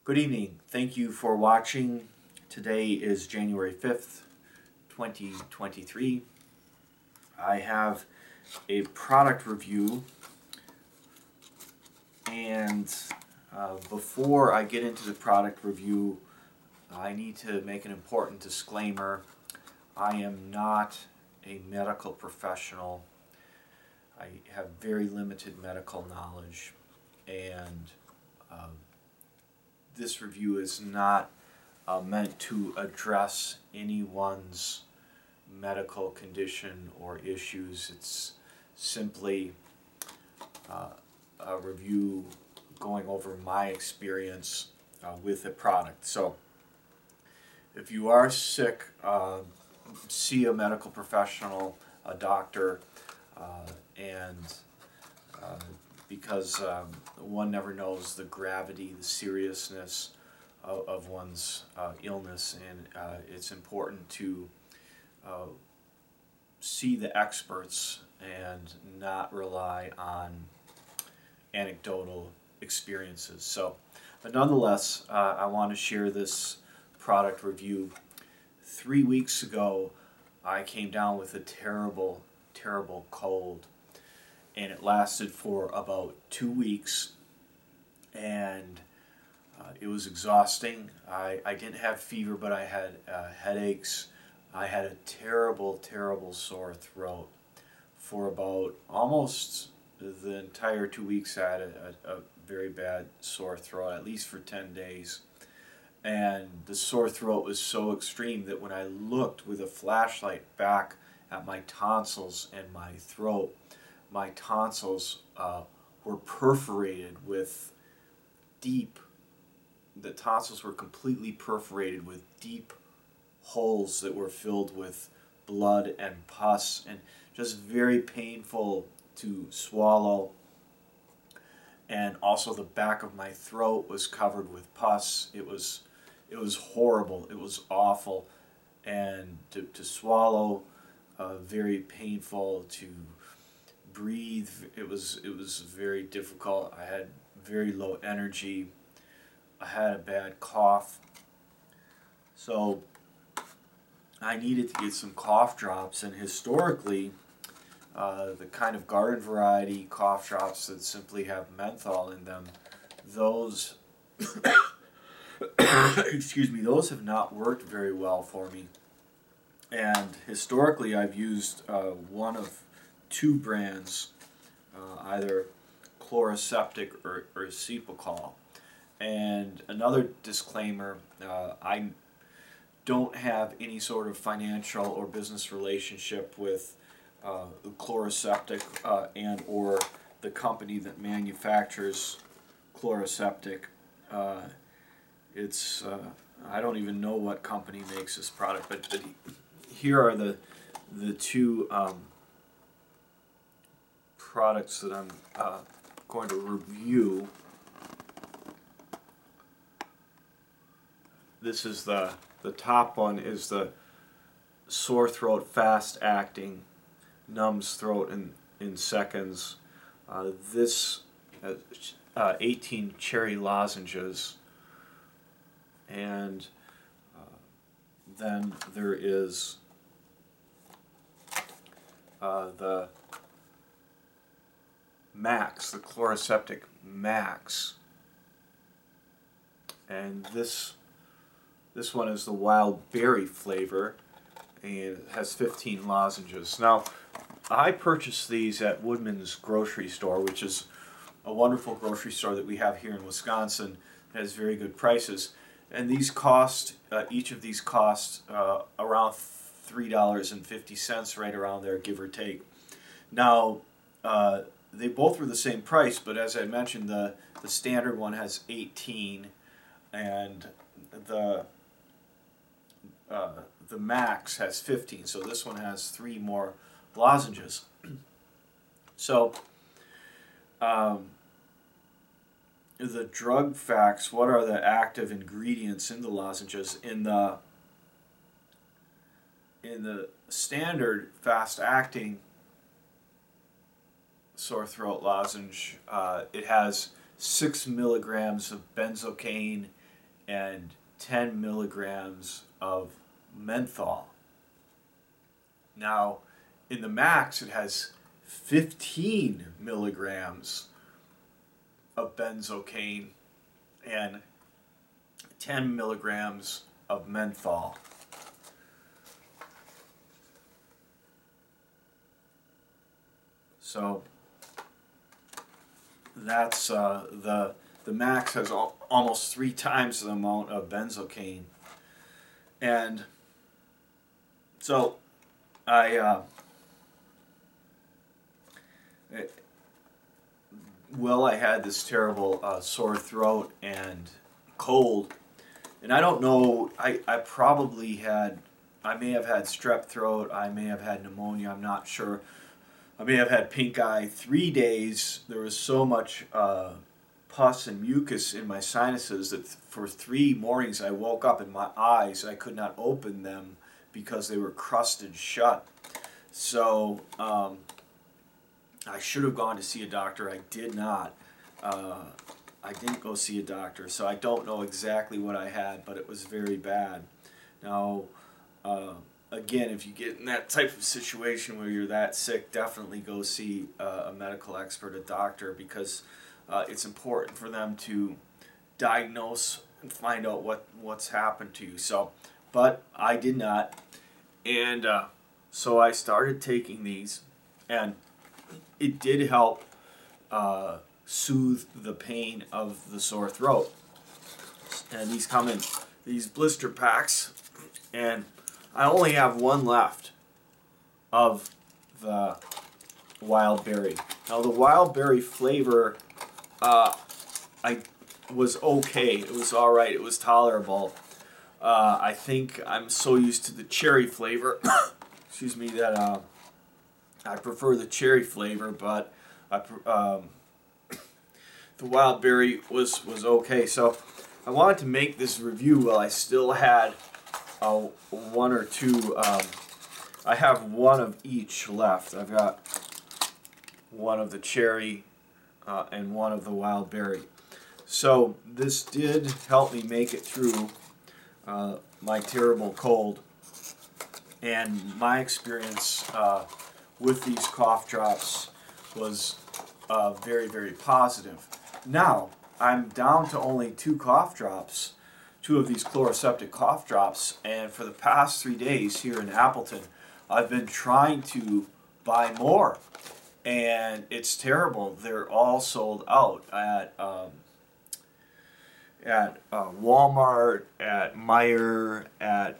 Good evening. Thank you for watching. Today is January 5th, 2023. I have a product review, and before I get into the product review, I need to make an important disclaimer. I am not a medical professional. I have very limited medical knowledge, and this review is not meant to address anyone's medical condition or issues. It's simply a review going over my experience with the product. So if you are sick, see a medical professional, a doctor, and because one never knows the gravity, the seriousness of one's illness, and it's important to see the experts and not rely on anecdotal experiences. So, but nonetheless, I want to share this product review. 3 weeks ago, I came down with a terrible, terrible cold, and it lasted for about 2 weeks, and it was exhausting. I didn't have fever, but I had headaches. I had a terrible, terrible sore throat for about almost the entire 2 weeks. I had a very bad sore throat, at least for 10 days. And the sore throat was so extreme that when I looked with a flashlight back at my tonsils and my throat, my tonsils were perforated with the tonsils were completely perforated with deep holes that were filled with blood and pus, and just very painful to swallow. And also the back of my throat was covered with pus. It was horrible. It was awful, and to swallow, very painful. To breathe, it was very difficult. I had very low energy. I had a bad cough, so I needed to get some cough drops. And historically, the kind of garden variety cough drops that simply have menthol in them, those excuse me, those have not worked very well for me. And historically, I've used one of two brands, either Chloraseptic or Cepacol. And another disclaimer, I don't have any sort of financial or business relationship with Chloraseptic and or the company that manufactures Chloraseptic. It's I don't even know what company makes this product, but here are the two products that I'm going to review. This is the top one is the sore throat fast acting, numbs throat in seconds. This 18 cherry lozenges, and then there is the Max, the Chloraseptic Max, and this one is the wild berry flavor, and it has 15 lozenges. Now, I purchased these at Woodman's grocery store, which is a wonderful grocery store that we have here in Wisconsin. It has very good prices, and these cost each of these cost around $3.50, right around there, give or take. Now, they both were the same price, but as I mentioned, the standard one has 18, and the Max has 15. So this one has 3 more lozenges. So the drug facts. What are the active ingredients in the lozenges? In the standard fast acting sore throat lozenge, it has 6 milligrams of benzocaine and 10 milligrams of menthol. Now, in the max, it has 15 milligrams of benzocaine and 10 milligrams of menthol. So that's the max has almost 3 times the amount of benzocaine, and so I I had this terrible sore throat and cold, and I don't know. I probably had. I may have had strep throat. I may have had pneumonia. I'm not sure. I may have had pink eye. 3 days there was so much pus and mucus in my sinuses that for 3 mornings I woke up and my eyes, I could not open them because they were crusted shut. So I should have gone to see a doctor. I did not. I didn't go see a doctor, so I don't know exactly what I had, but it was very bad. Now, again, if you get in that type of situation where you're that sick, definitely go see a medical expert, a doctor, because it's important for them to diagnose and find out what's happened to you. So, but I did not, and so I started taking these, and it did help soothe the pain of the sore throat. And these come in these blister packs, and I only have one left of the wild berry. Now the wild berry flavor, I was okay. It was all right. It was tolerable. I think I'm so used to the cherry flavor, excuse me, that I prefer the cherry flavor, but the wild berry was okay. So I wanted to make this review while I still had one or two. I have one of each left. I've got one of the cherry and one of the wild berry. So this did help me make it through my terrible cold, and my experience with these cough drops was very, very positive. Now, I'm down to only 2 cough drops, 2 of these Chloraseptic cough drops, and for the past 3 days here in Appleton, I've been trying to buy more, and it's terrible. They're all sold out at Walmart, at Meijer, at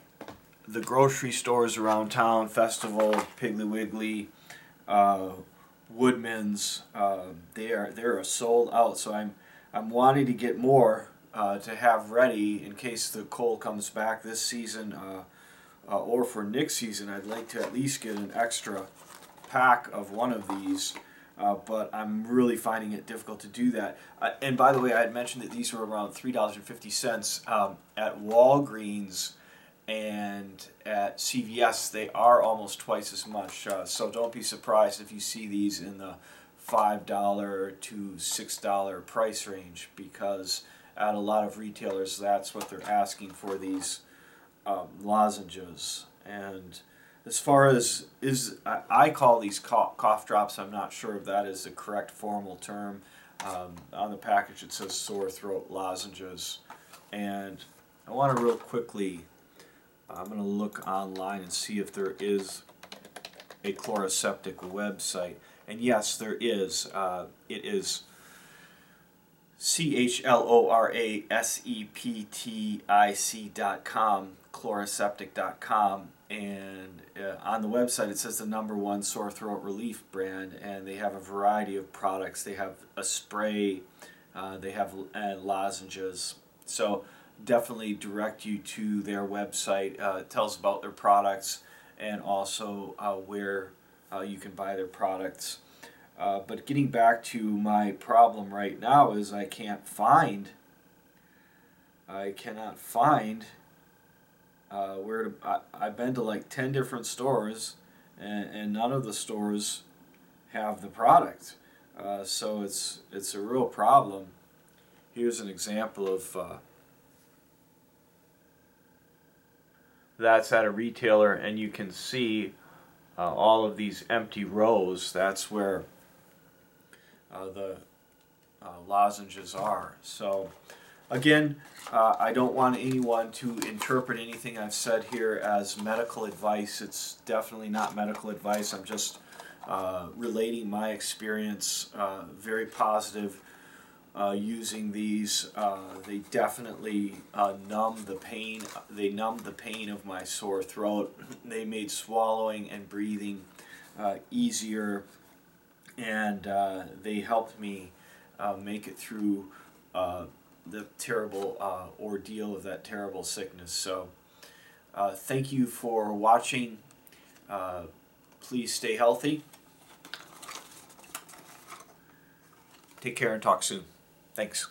the grocery stores around town, Festival, Piggly Wiggly, Woodman's. They're sold out. So I'm wanting to get more to have ready in case the cold comes back this season, or for next season. I'd like to at least get an extra pack of one of these. But I'm really finding it difficult to do that. And by the way, I had mentioned that these were around $3.50 at Walgreens, and at CVS they are almost twice as much. So don't be surprised if you see these in the $5 to $6 price range, because at a lot of retailers that's what they're asking for these lozenges. And as far as I call these cough drops, I'm not sure if that is the correct formal term. On the package it says sore throat lozenges, and I want to real quickly, I'm going to look online and see if there is a Chloraseptic website, and yes, there is. It is CHLORASEPTIC.com, chloraseptic.com, and on the website it says the #1 sore throat relief brand, and they have a variety of products. They have a spray, they have lozenges. So definitely direct you to their website. It tells about their products and also where you can buy their products. But getting back to my problem right now is I cannot find where to. I've been to like 10 different stores, and none of the stores have the product. So it's a real problem. Here's an example of that's at a retailer, and you can see all of these empty rows. That's where the lozenges are. So again, I don't want anyone to interpret anything I've said here as medical advice. It's definitely not medical advice. I'm just relating my experience, very positive, using these. They definitely numb the pain. They numbed the pain of my sore throat. They made swallowing and breathing easier, and they helped me make it through the terrible ordeal of that terrible sickness. So thank you for watching. Please stay healthy. Take care and talk soon. Thanks.